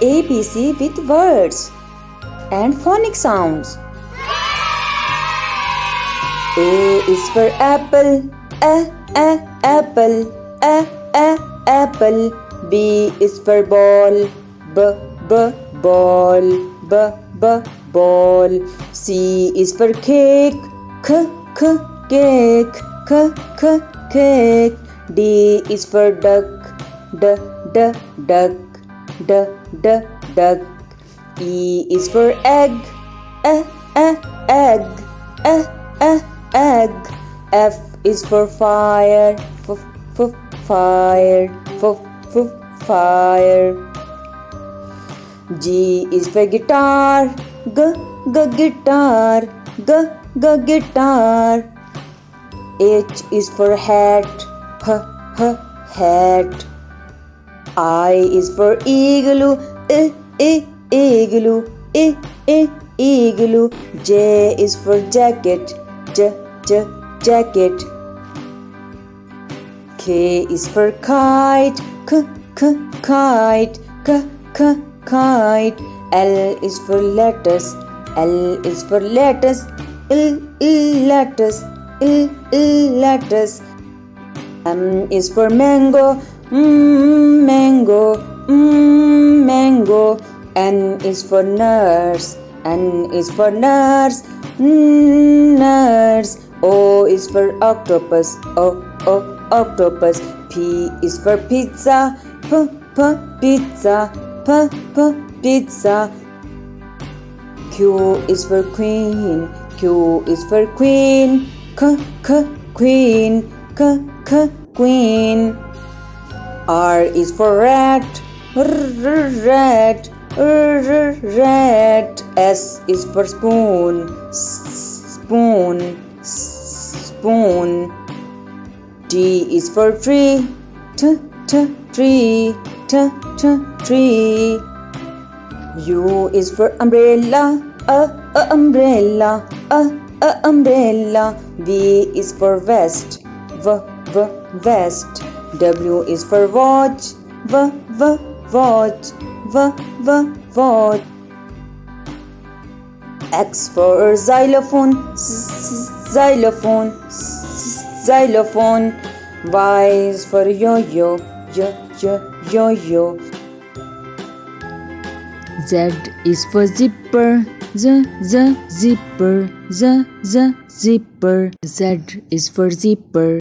ABC with words and phonic sounds. A is for apple, apple, apple. B is for ball, ball, ball. C is for cake, cake, cake. D is for duck, duck. E is for egg, egg. F is for fire, fire. G is for guitar, guitar. H is for hat, hat. I is for igloo, igloo. J is for jacket, jacket. K is for kite, kite. L is for lettuce, lettuce. M is for mango, mango. N is for nurse, nurse. O is for octopus, octopus. P is for pizza, pizza. Q is for queen, queen. R is for rat, rat. S is for spoon, T is for tree, tree. U is for umbrella, umbrella. V is for vest, vest. W is for watch, watch. X for xylophone, xylophone. Y is for yo-yo, yo-yo. Z is for zipper, zipper. Z is for zipper.